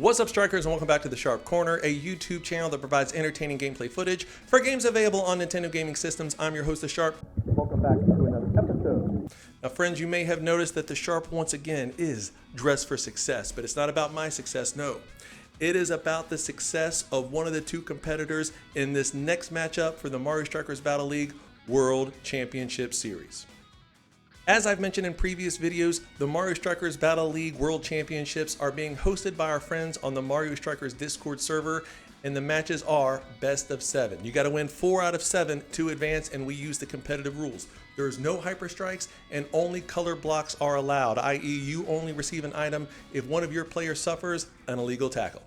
What's up, strikers, and welcome back to The Sharp Corner, a YouTube channel that provides entertaining gameplay footage for games available on Nintendo gaming systems. I'm your host, The Sharp. Welcome back to another episode. Now, friends, you may have noticed that The Sharp once again is dressed for success, but it's not about my success, no. It is about the success of one of the two competitors in this next matchup for the Mario Strikers Battle League World Championship Series. As I've mentioned in previous videos, the Mario Strikers Battle League World Championships are being hosted by our friends on the Mario Strikers Discord server, and the matches are best of 7. You got to win 4 out of 7 to advance, and we use the competitive rules. There's no hyper strikes, and only color blocks are allowed, i.e. you only receive an item if one of your players suffers an illegal tackle.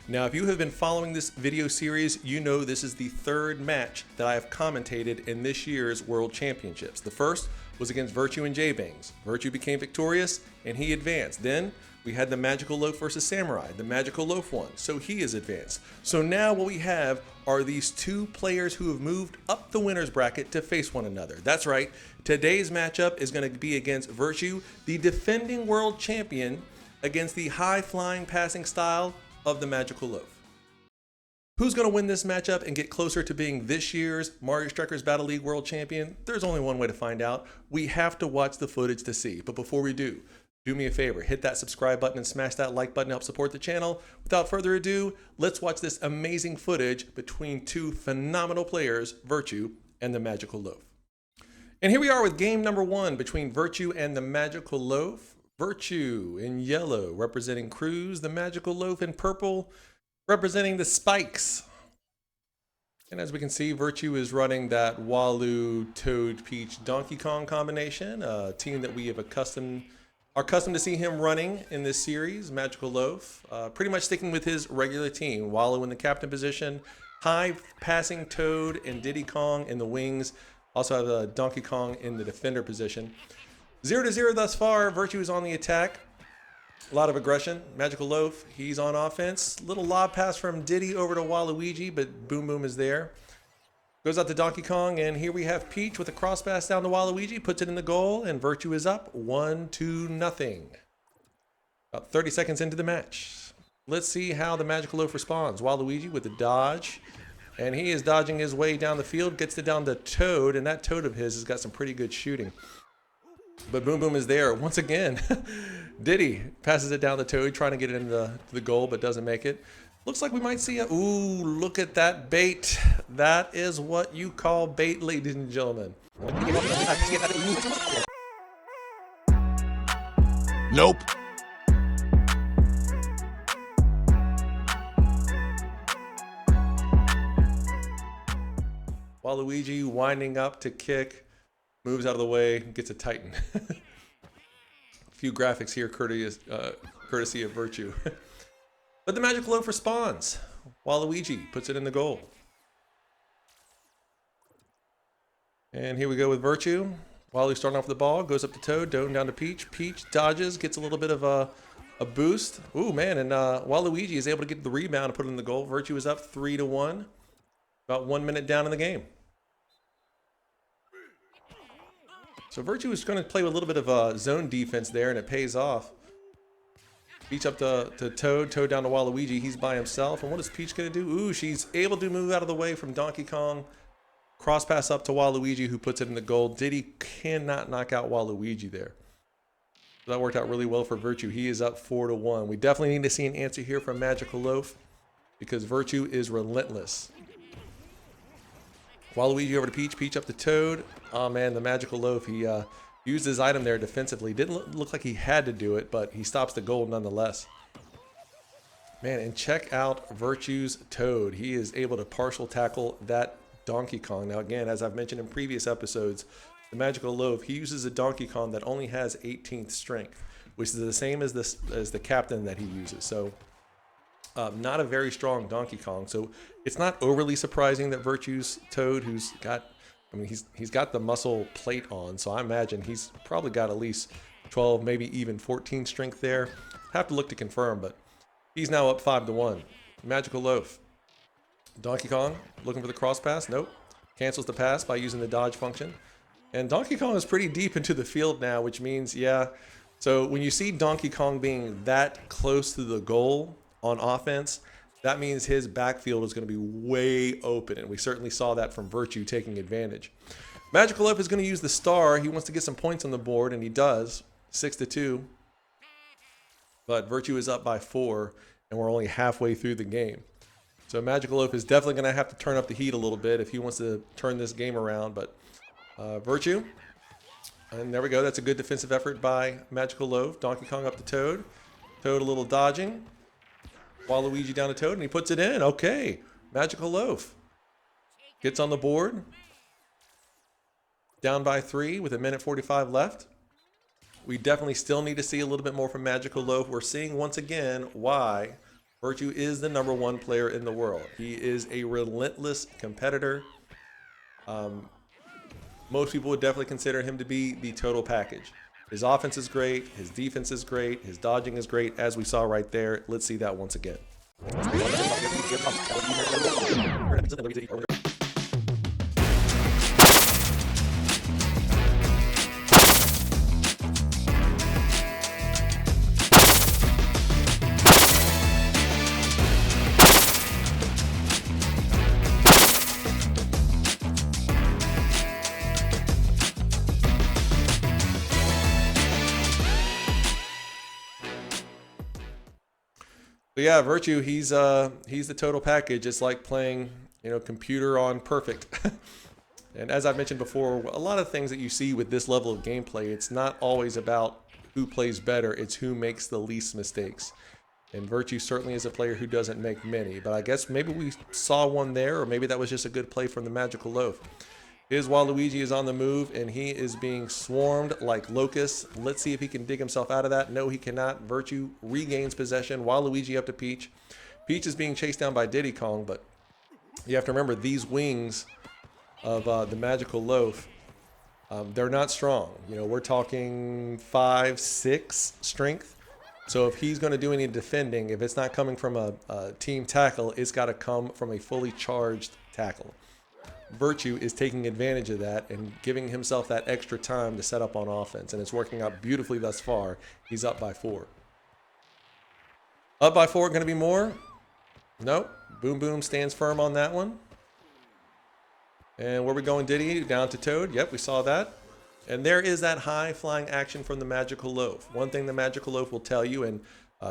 Now, if you have been following this video series, you know this is the third match that I have commentated in this year's World Championships. The first was against Virtue and J-Bangs. Virtue became victorious and he advanced. Then we had the Magical Loaf versus Samurai. The Magical Loaf won, so he is advanced. So now what we have are these two players who have moved up the winner's bracket to face one another. That's right, today's matchup is going to be against Virtue, the defending world champion, against the high-flying passing style of the Magical Loaf. Who's going to win this matchup and get closer to being this year's Mario Strikers Battle League World Champion? There's only one way to find out. We have to watch the footage to see. But before we do me a favor, hit that subscribe button and smash that like button to help support the channel. Without further ado, let's watch this amazing footage between two phenomenal players, Virtue and the Magical Loaf. And here we are with game number 1 between Virtue and the Magical Loaf. Virtue in yellow representing Cruz, the Magical Loaf in purple representing the Spikes. And as we can see, Virtue is running that Walu, Toad, Peach, Donkey Kong combination, a team that we have are accustomed to see him running in this series. Magical Loaf, pretty much sticking with his regular team. Walu in the captain position, high passing Toad and Diddy Kong in the wings. Also have Donkey Kong in the defender position. 0-0 thus far. Virtue is on the attack. A lot of aggression. Magical Loaf, he's on offense. Little lob pass from Diddy over to Waluigi, but Boom Boom is there. Goes out to Donkey Kong, and here we have Peach with a cross pass down to Waluigi, puts it in the goal, and Virtue is up 1-0. About 30 seconds into the match. Let's see how the Magical Loaf responds. Waluigi with the dodge, and he is dodging his way down the field, gets it down to Toad, and that Toad of his has got some pretty good shooting. But Boom Boom is there once again. Diddy passes it down the Toad, trying to get it into the goal, but doesn't make it. Looks like we might see a... Ooh, look at that bait. That is what you call bait, ladies and gentlemen. Nope. Waluigi winding up to kick. Moves out of the way, gets a Titan. A few graphics here, courtesy of Virtue. But the Magical Loaf responds. Waluigi puts it in the goal. And here we go with Virtue. Walu starting off with the ball, goes up to Toad, down to Peach. Peach dodges, gets a little bit of a boost. Ooh, man, and Waluigi is able to get the rebound and put it in the goal. Virtue is up 3-1. About 1 minute down in the game. So Virtue is going to play with a little bit of zone defense there, and it pays off. Peach up to Toad, Toad down to Waluigi. He's by himself. And what is Peach going to do? Ooh, she's able to move out of the way from Donkey Kong. Cross pass up to Waluigi, who puts it in the goal. Diddy cannot knock out Waluigi there. So that worked out really well for Virtue. He is up 4-1. We definitely need to see an answer here from Magical Loaf, because Virtue is relentless. Waluigi over to Peach, Peach up to Toad. Oh man, the Magical Loaf, he used his item there defensively. Didn't look like he had to do it, but he stops the goal nonetheless. Man, and check out Virtue's Toad. He is able to partial tackle that Donkey Kong. Now again, as I've mentioned in previous episodes, the Magical Loaf, he uses a Donkey Kong that only has 18th strength, which is the same as the captain that he uses. So not a very strong Donkey Kong. So it's not overly surprising that Virtue's Toad, who's got, I mean, he's got the muscle plate on, so I imagine he's probably got at least 12, maybe even 14 strength there. Have to look to confirm, but he's now up 5-1. Magical Loaf. Donkey Kong looking for the cross pass. Nope. Cancels the pass by using the dodge function. And Donkey Kong is pretty deep into the field now, which means, yeah. So when you see Donkey Kong being that close to the goal, on offense, that means his backfield is going to be way open, and we certainly saw that from Virtue taking advantage. MagicalLoaf is going to use the star. He wants to get some points on the board, and he does, 6-2. But Virtue is up by 4, and we're only halfway through the game. So MagicalLoaf is definitely going to have to turn up the heat a little bit if he wants to turn this game around. But Virtue, and there we go. That's a good defensive effort by MagicalLoaf. Donkey Kong up to Toad. Toad a little dodging. Waluigi down to Toad, and he puts it in. Okay, MagicalLoaf gets on the board. Down by 3 with 1:45 left. We definitely still need to see a little bit more from MagicalLoaf. We're seeing once again why Virtue is the #1 player in the world. He is a relentless competitor. Most people would definitely consider him to be the total package. His offense is great, his defense is great, his dodging is great, as we saw right there. Let's see that once again. But yeah, Virtue, he's the total package. It's like playing, computer on perfect. And as I've mentioned before, a lot of things that you see with this level of gameplay, it's not always about who plays better, it's who makes the least mistakes. And Virtue certainly is a player who doesn't make many, but I guess maybe we saw one there, or maybe that was just a good play from the MagicalLoaf. His Waluigi is on the move, and he is being swarmed like locusts. Let's see if he can dig himself out of that. No, he cannot. Virtue regains possession. Waluigi up to Peach. Peach is being chased down by Diddy Kong, but you have to remember these wings of the MagicalLoaf, they're not strong. We're talking 5, 6 strength. So if he's going to do any defending, if it's not coming from a team tackle, it's got to come from a fully charged tackle. Virtue is taking advantage of that and giving himself that extra time to set up on offense, and it's working out beautifully thus far. He's up by 4. Up by 4, going to be more? Nope. Boom Boom stands firm on that one. And where we going, Diddy? Down to Toad. Yep, we saw that. And there is that high flying action from the MagicalLoaf. One thing the MagicalLoaf will tell you, and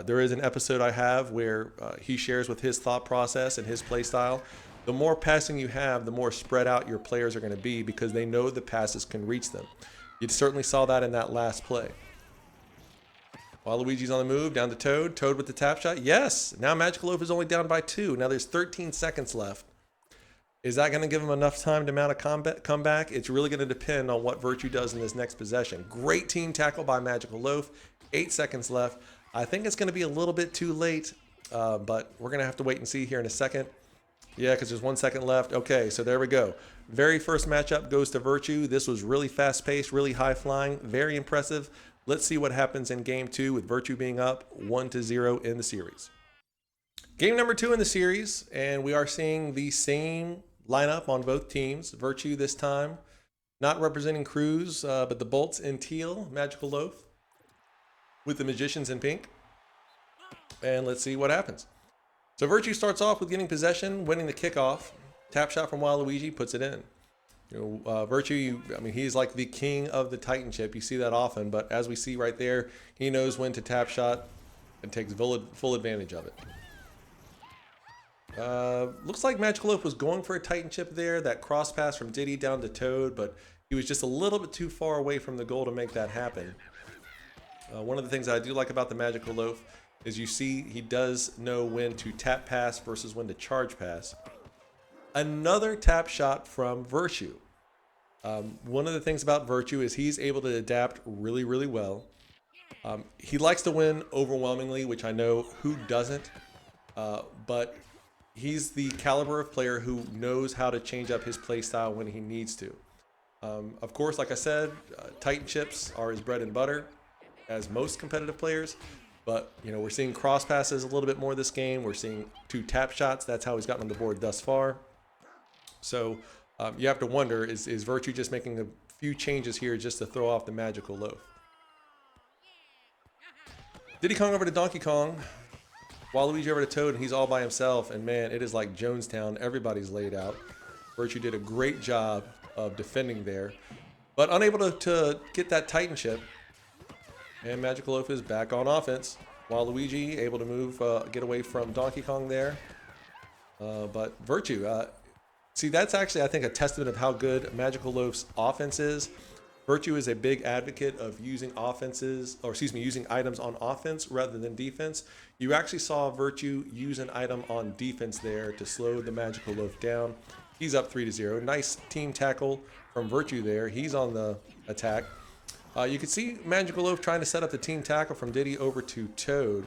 there is an episode I have where he shares with his thought process and his play style. The more passing you have, the more spread out your players are going to be because they know the passes can reach them. You certainly saw that in that last play. Waluigi's on the move, down to Toad. Toad with the tap shot. Yes! Now MagicalLoaf is only down by 2. Now there's 13 seconds left. Is that going to give him enough time to mount a comeback? It's really going to depend on what Virtue does in this next possession. Great team tackle by MagicalLoaf. 8 seconds left. I think it's going to be a little bit too late, but we're going to have to wait and see here in a second. Yeah, because there's 1 second left. Okay, so there we go. Very first matchup goes to Virtue. This was really fast-paced, really high-flying, very impressive. Let's see what happens in Game 2 with Virtue being up 1-0 in the series. Game number 2 in the series, and we are seeing the same lineup on both teams. Virtue this time, not representing Cruz, but the Bolts in teal, MagicalLoaf, with the Magicians in pink. And let's see what happens. So Virtue starts off with getting possession, winning the kickoff. Tap shot from Waluigi, puts it in. Virtue, he's like the king of the Titan chip. You see that often, but as we see right there, he knows when to tap shot and takes full advantage of it. Looks like MagicalLoaf was going for a Titan chip there. That cross pass from Diddy down to Toad, but he was just a little bit too far away from the goal to make that happen. One of the things I do like about the MagicalLoaf is you see he does know when to tap pass versus when to charge pass. Another tap shot from Virtue. One of the things about Virtue is he's able to adapt really, really well. He likes to win overwhelmingly, which I know who doesn't, but he's the caliber of player who knows how to change up his play style when he needs to. Of course, like I said, Titan chips are his bread and butter, as most competitive players. But, we're seeing cross passes a little bit more this game. We're seeing 2 tap shots. That's how he's gotten on the board thus far. So you have to wonder, is Virtue just making a few changes here just to throw off the MagicalLoaf? Diddy Kong over to Donkey Kong. Waluigi over to Toad, and he's all by himself. And man, it is like Jonestown. Everybody's laid out. Virtue did a great job of defending there, but unable to get that Titan chip. And MagicalLoaf is back on offense. Waluigi able to move, get away from Donkey Kong there. But Virtue, see, that's actually, I think, a testament of how good MagicalLoaf's offense is. Virtue is a big advocate of using using items on offense rather than defense. You actually saw Virtue use an item on defense there to slow the MagicalLoaf down. He's up 3-0. Nice team tackle from Virtue there. He's on the attack. You can see MagicalLoaf trying to set up the team tackle from Diddy over to Toad,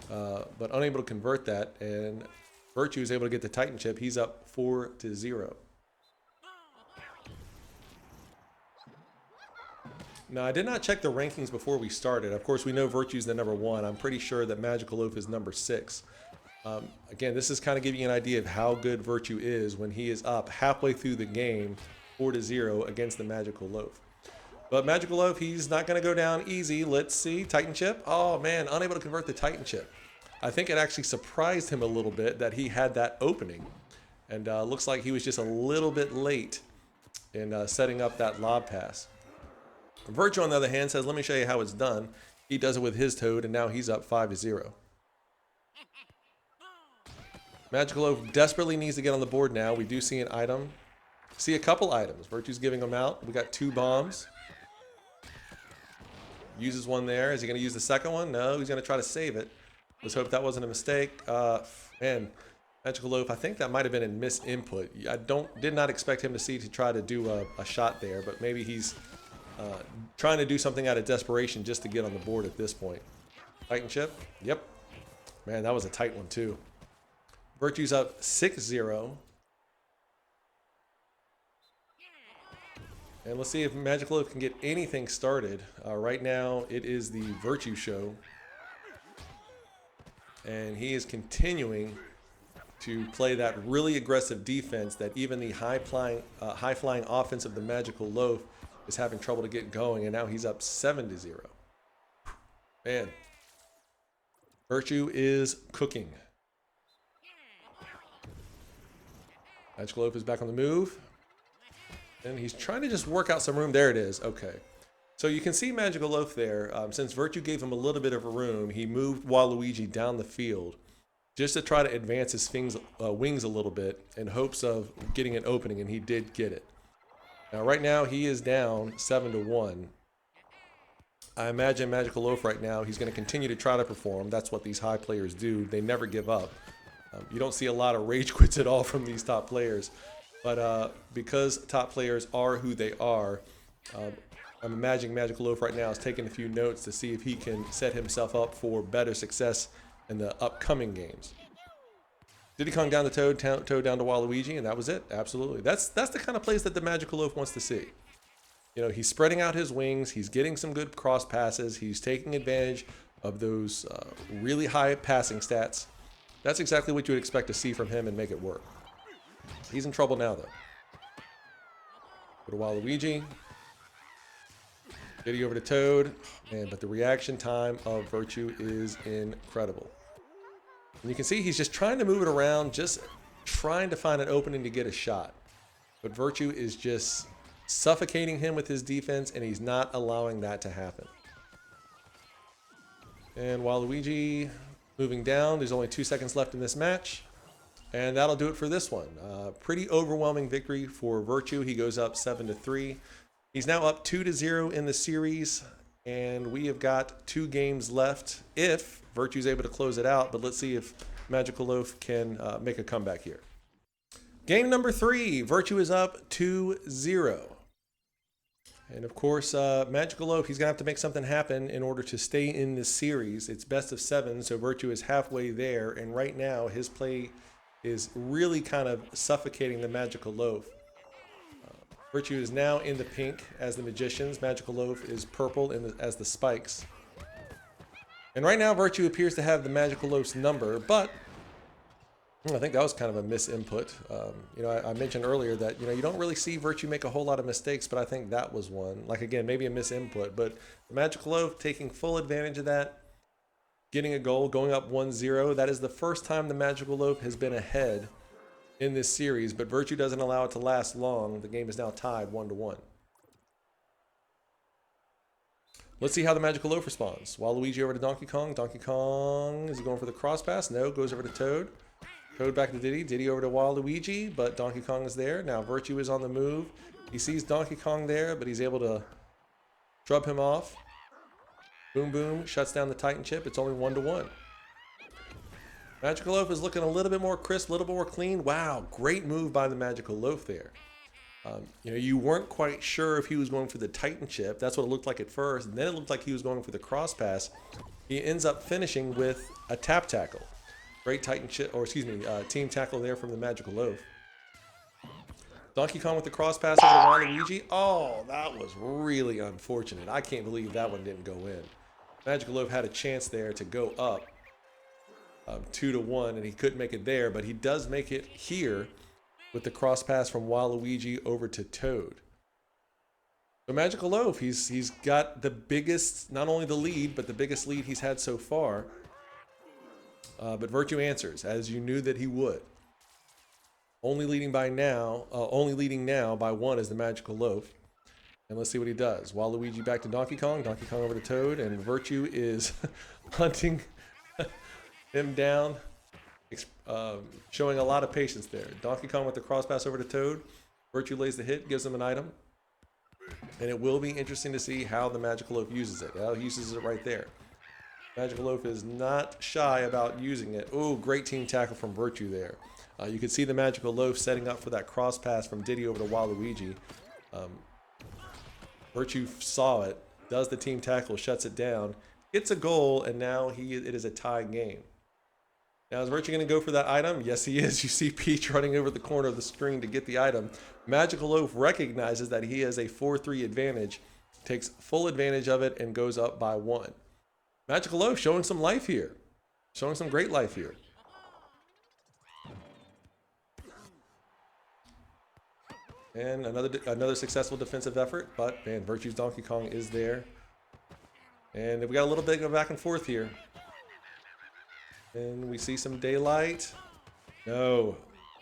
but unable to convert that. And Virtue is able to get the Titan chip. He's up 4-0. Now, I did not check the rankings before we started. Of course, we know Virtue's the number 1. I'm pretty sure that MagicalLoaf is number 6. Again, this is kind of giving you an idea of how good Virtue is when he is up halfway through the game, 4-0 against the MagicalLoaf. But MagicalLoaf, he's not going to go down easy. Let's see. Titan chip. Oh, man, unable to convert the Titan chip. I think it actually surprised him a little bit that he had that opening. And looks like he was just a little bit late in setting up that lob pass. Virtue, on the other hand, says, let me show you how it's done. He does it with his Toad, and now he's up 5-0. MagicalLoaf desperately needs to get on the board now. We do see an item. See a couple items. Virtue's giving them out. We got 2 bombs. Uses one there. Is he going to use the second one? No, he's going to try to save it. Let's hope that wasn't a mistake. Man, MagicalLoaf, I think that might have been a misinput. I did not expect him to try to do a shot there, but maybe he's trying to do something out of desperation just to get on the board at this point. Titan chip? Yep. Man, that was a tight one too. Virtue's up 6-0. And let's see if MagicalLoaf can get anything started. Right now, it is the Virtue show. And he is continuing to play that really aggressive defense that even the high-flying offense of the MagicalLoaf is having trouble to get going. And now he's up 7-0. Man, Virtue is cooking. MagicalLoaf is back on the move. And he's trying to just work out some room. There it is. Okay. So you can see MagicalLoaf there. Since Virtue gave him a little bit of a room, he moved Waluigi down the field just to try to advance his wings a little bit in hopes of getting an opening, and he did get it. Now, right now, he is down 7-1. I imagine MagicalLoaf right now, he's going to continue to try to perform. That's what these high players do. They never give up. You don't see a lot of rage quits at all from these top players. But because top players are who they are, I'm imagining MagicalLoaf right now is taking a few notes to see if he can set himself up for better success in the upcoming games. Diddy Kong down to Toad, Toad down to Waluigi, and that was it. Absolutely. That's the kind of plays that the MagicalLoaf wants to see. You know, he's spreading out his wings. He's getting some good cross passes. He's taking advantage of those really high passing stats. That's exactly what you would expect to see from him and make it work. He's in trouble now, though. Go to Waluigi. Diddy over to Toad. Man, but the reaction time of Virtue is incredible. And you can see he's just trying to move it around, just trying to find an opening to get a shot. But Virtue is just suffocating him with his defense, and he's not allowing that to happen. And Waluigi moving down. There's only 2 seconds left in this match. And that'll do it for this one. Pretty overwhelming victory for Virtue. He goes up 7-3. He's now up 2-0 in the series. And we have got 2 games left if Virtue's able to close it out. But let's see if MagicalLoaf can make a comeback here. Game number 3. Virtue is up 2-0. And of course, MagicalLoaf, he's going to have to make something happen in order to stay in this series. It's best of 7, so Virtue is halfway there. And right now, his play is really kind of suffocating the MagicalLoaf. Virtue is now in the pink as the Magicians. MagicalLoaf is purple as the Spikes. And right now, Virtue appears to have the MagicalLoaf's number, but I think that was kind of a misinput. You know, I mentioned earlier that, you know, you don't really see Virtue make a whole lot of mistakes, but I think that was one. Like, again, maybe a misinput, but the MagicalLoaf taking full advantage of that. getting a goal, going up 1-0. That is the first time the Magical Loaf has been ahead in this series, but Virtue doesn't allow it to last long. The game is now tied 1-1. Let's see how the Magical Loaf responds. Waluigi over to Donkey Kong. Donkey Kong is going for the cross pass. No, goes over to Toad. Toad back to Diddy. Diddy over to Waluigi, but Donkey Kong is there. Now Virtue is on the move. He sees Donkey Kong there, but he's able to shrub him off. Boom Boom shuts down the Titan chip. It's only 1-1. Magical Loaf is looking a little bit more crisp, a little bit more clean. Wow, great move by the Magical Loaf there. You weren't quite sure if he was going for the Titan chip. That's what it looked like at first. And then it looked like he was going for the cross pass. He ends up finishing with a tap tackle. Great Titan chip, or excuse me, team tackle there from the Magical Loaf. Donkey Kong with the cross pass over to Waluigi. Oh, that was really unfortunate. I can't believe that one didn't go in. Magical Loaf had a chance there to go up 2-1, and he couldn't make it there, but he does make it here with the cross pass from Waluigi over to Toad. So Magical Loaf, he's got the biggest, not only the lead, but the biggest lead he's had so far. But Virtue answers, as you knew that he would. Only leading now by 1 is the Magical Loaf. And let's see what he does. Waluigi back to Donkey Kong. Donkey Kong over to Toad, and Virtue is hunting him down. Showing a lot of patience there. Donkey Kong with the cross pass over to Toad. Virtue lays the hit, gives him an item. And it will be interesting to see how the Magical Loaf uses it. Well, he uses it right there. Magical Loaf is not shy about using it. Oh, great team tackle from Virtue there. You can see the Magical Loaf setting up for that cross pass from Diddy over to Waluigi. Virtue saw it, does the team tackle, shuts it down, gets a goal, and now it is a tie game. Now, is Virtue going to go for that item? Yes, he is. You see Peach running over the corner of the screen to get the item. Magical Loaf recognizes that he has a 4-3 advantage, takes full advantage of it, and goes up by 1. Magical Loaf showing some life here. Showing some great life here. And another successful defensive effort, but man, Virtue's Donkey Kong is there. And we got a little bit of back and forth here. And we see some daylight. No.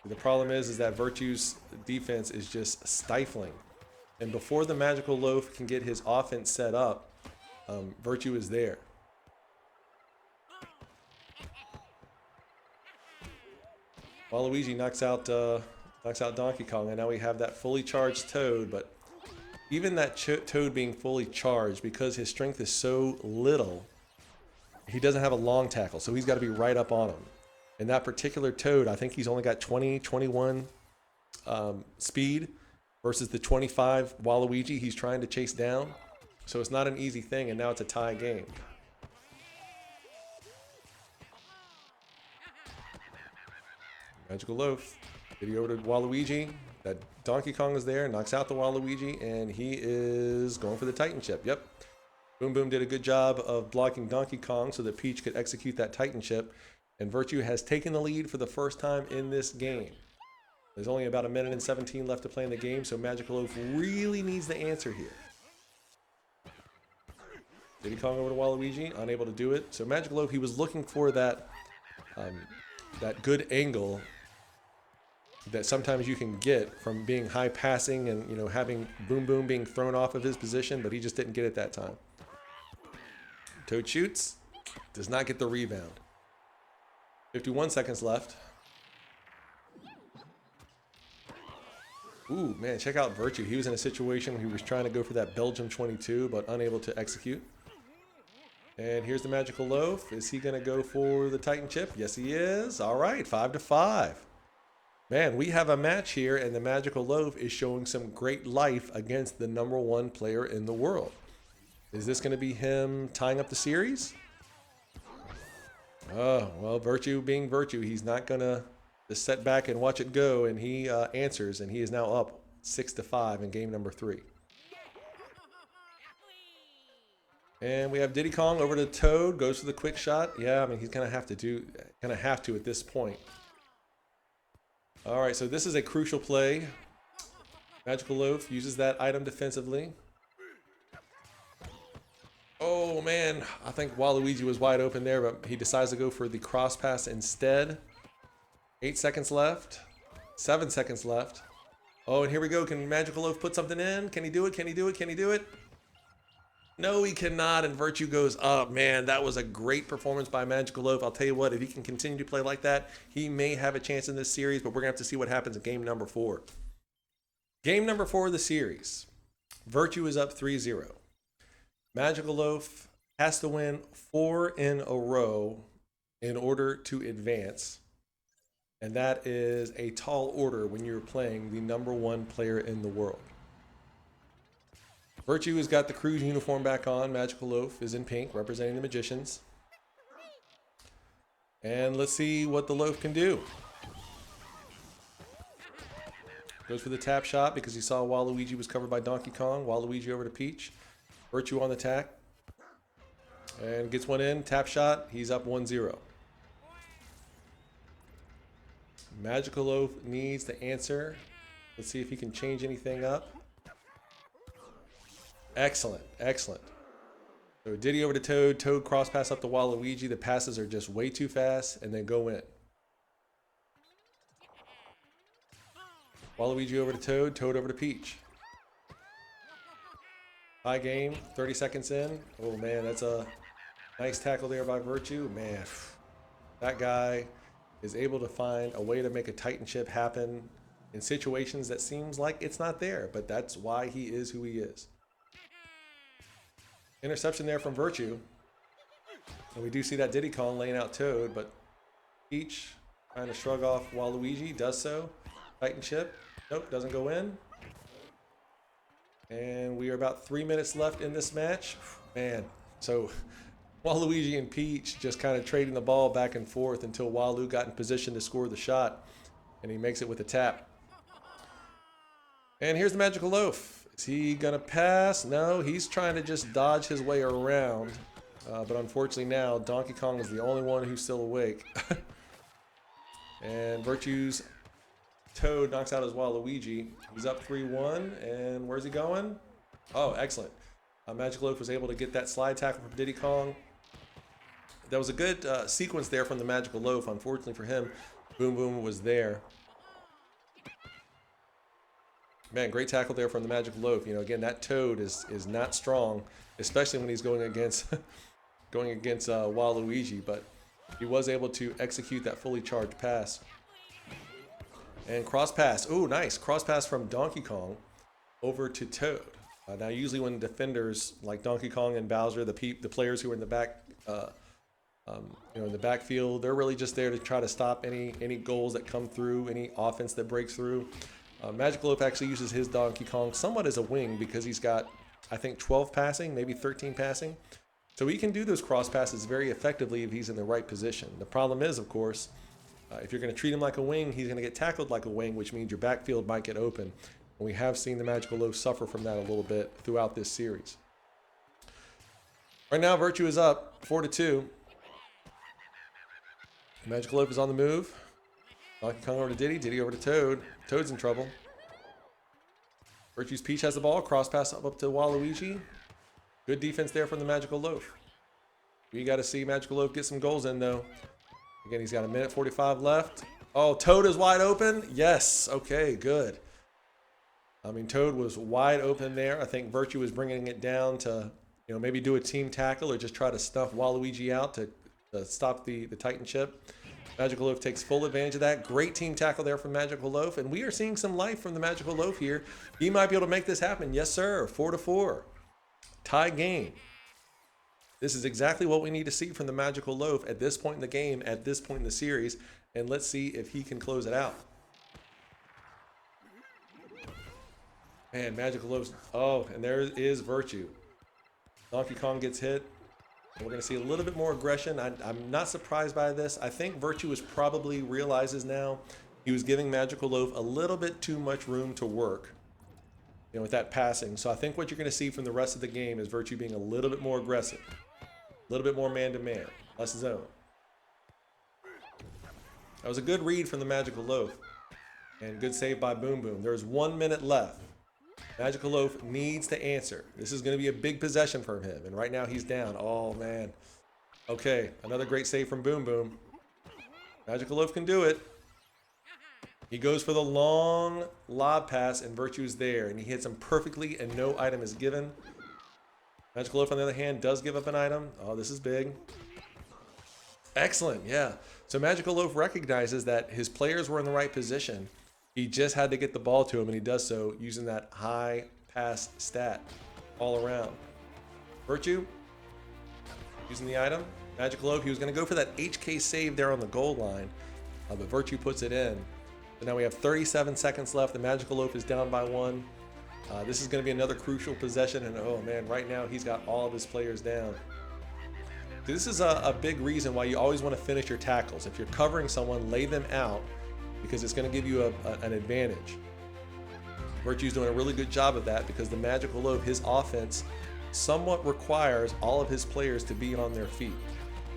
The problem is that Virtue's defense is just stifling. And before the Magical Loaf can get his offense set up, Virtue is there. Waluigi knocks out Donkey Kong, and now we have that fully charged Toad, but even that Toad being fully charged, because his strength is so little, he doesn't have a long tackle, so he's got to be right up on him. And that particular Toad, I think he's only got 21 speed versus the 25 Waluigi he's trying to chase down. So it's not an easy thing, and now it's a tie game. Magical Loaf. Diddy over to Waluigi. That Donkey Kong is there, knocks out the Waluigi, and he is going for the Titan chip. Yep. Boom Boom did a good job of blocking Donkey Kong so that Peach could execute that Titan chip. And Virtue has taken the lead for the first time in this game. There's only about 1 minute and 17 left to play in the game, so Magical Loaf really needs the answer here. Diddy Kong over to Waluigi, unable to do it. So Magical Loaf, he was looking for that good angle that sometimes you can get from being high passing and having Boom Boom being thrown off of his position, but he just didn't get it that time. Toad shoots, does not get the rebound. 51 seconds left. Ooh, man, check out Virtue. He was in a situation where he was trying to go for that Belgium 22, but unable to execute. And here's the Magical Loaf. Is he going to go for the Titan chip? Yes, he is. All right, 5-5. Man, we have a match here, and the Magical Loaf is showing some great life against the #1 player in the world. Is this going to be him tying up the series? Oh, well, Virtue being Virtue, he's not going to just sit back and watch it go, and he answers, and he is now up 6-5 in game number 3. And we have Diddy Kong over to Toad, goes for the quick shot. Yeah, I mean, he's gonna have to at this point. All right, so this is a crucial play. Magical Loaf uses that item defensively. Oh man, I think Waluigi was wide open there, but he decides to go for the cross pass instead. 8 seconds left. 7 seconds left. Oh, and here we go. Can TheMagicalLoaf put something in? Can he do it? Can he do it? Can he do it? No, he cannot, and Virtue goes up. Man, that was a great performance by TheMagicalLoaf. I'll tell you what, if he can continue to play like that, he may have a chance in this series, but we're going to have to see what happens in game number 4. Game number 4 of the series. Virtue is up 3-0. TheMagicalLoaf has to win 4 in a row in order to advance. And that is a tall order when you're playing the #1 player in the world. Virtue has got the crew's uniform back on. TheMagicalLoaf is in pink, representing the magicians. And let's see what the loaf can do. Goes for the tap shot because he saw Waluigi was covered by Donkey Kong. Waluigi over to Peach. Virtue on the attack. And gets one in. Tap shot. He's up 1-0. TheMagicalLoaf needs to answer. Let's see if he can change anything up. Excellent, excellent. So Diddy over to Toad. Toad cross pass up to Waluigi. The passes are just way too fast and then go in. Waluigi over to Toad. Toad over to Peach. High game. 30 seconds in. Oh man, that's a nice tackle there by Virtue. Man, that guy is able to find a way to make a Titanship happen in situations that seems like it's not there, but that's why he is who he is. Interception there from Virtue. And we do see that Diddy Kong laying out Toad, but Peach trying to shrug off Waluigi, does so. Titanship, nope, doesn't go in. And we are about 3 minutes left in this match. Man, so Waluigi and Peach just kind of trading the ball back and forth until Walu got in position to score the shot. And he makes it with a tap. And here's TheMagicalLoaf. Is he gonna pass? No, he's trying to just dodge his way around. But unfortunately now, Donkey Kong is the only one who's still awake. And Virtue's Toad knocks out his Waluigi. He's up 3-1, and where's he going? Oh, excellent. TheMagicalLoaf was able to get that slide tackle from Diddy Kong. That was a good sequence there from TheMagicalLoaf. Unfortunately for him, Boom Boom was there. Man, great tackle there from TheMagicalLoaf. You know, again, that Toad is not strong, especially when he's going against Waluigi, but he was able to execute that fully charged pass. And cross pass. Oh, nice. Cross pass from Donkey Kong over to Toad. Now, usually when defenders like Donkey Kong and Bowser, the players who are in the back, in the backfield, they're really just there to try to stop any goals that come through, any offense that breaks through. TheMagicalLoaf actually uses his Donkey Kong somewhat as a wing because he's got, I think, 12 passing, maybe 13 passing. So he can do those cross passes very effectively if he's in the right position. The problem is, of course, if you're going to treat him like a wing, he's going to get tackled like a wing, which means your backfield might get open. And we have seen TheMagicalLoaf suffer from that a little bit throughout this series. Right now, Virtue is up 4-2. TheMagicalLoaf is on the move. Donkey Kong over to Diddy. Diddy over to Toad. Toad's in trouble. Virtue's Peach has the ball. Cross pass up to Waluigi. Good defense there from TheMagicalLoaf. We got to see TheMagicalLoaf get some goals in, though. Again, he's got 1:45 left. Oh, Toad is wide open. Yes. Okay, good. I mean, Toad was wide open there. I think Virtue was bringing it down to, maybe do a team tackle or just try to stuff Waluigi out to stop the Titanship. TheMagicalLoaf takes full advantage of that. Great team tackle there from TheMagicalLoaf. And we are seeing some life from TheMagicalLoaf here. He might be able to make this happen. Yes, sir. 4-4. Tie game. This is exactly what we need to see from TheMagicalLoaf at this point in the game, at this point in the series. And let's see if he can close it out. Man, TheMagicalLoaf's... Oh, and there is Virtue. Donkey Kong gets hit. We're going to see a little bit more aggression. I'm not surprised by this. I think Virtue probably realizes now he was giving TheMagicalLoaf a little bit too much room to work, with that passing. So I think what you're going to see from the rest of the game is Virtue being a little bit more aggressive, a little bit more man-to-man, less zone. That was a good read from TheMagicalLoaf and good save by Boom Boom. There's 1 minute left. Magical Loaf needs to answer. This is going to be a big possession for him, and right now he's down. Oh, man. Okay, another great save from Boom Boom. Magical Loaf can do it. He goes for the long lob pass, and Virtue's there, and he hits him perfectly, and no item is given. Magical Loaf, on the other hand, does give up an item. Oh, this is big. Excellent, yeah. So Magical Loaf recognizes that his players were in the right position. He just had to get the ball to him, and he does so using that high pass stat all around. Virtue, using the item. Magical Loaf, he was going to go for that HK save there on the goal line, but Virtue puts it in. So now we have 37 seconds left. The Magical Loaf is down by 1. This is going to be another crucial possession, and oh man, right now he's got all of his players down. This is a big reason why you always want to finish your tackles. If you're covering someone, lay them out, because it's going to give you an advantage. Virtue's doing a really good job of that, because the Magical Loaf, his offense, somewhat requires all of his players to be on their feet.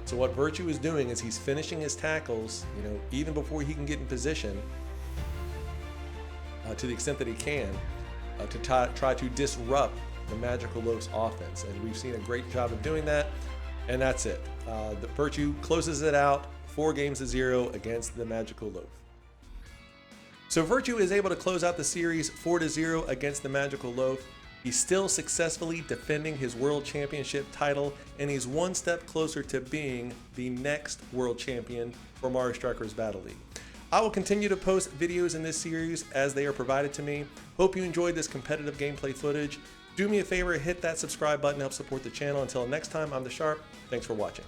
So what Virtue is doing is he's finishing his tackles, even before he can get in position, to the extent that he can, to try to disrupt the Magical Loaf's offense. And we've seen a great job of doing that. And that's it. The Virtue closes it out 4-0 against the Magical Loaf. So Virtue is able to close out the series 4-0 against the Magical Loaf. He's still successfully defending his World Championship title, and he's one step closer to being the next World Champion for Mario Strikers Battle League. I will continue to post videos in this series as they are provided to me. Hope you enjoyed this competitive gameplay footage. Do me a favor, hit that subscribe button to help support the channel. Until next time, I'm The Sharp. Thanks for watching.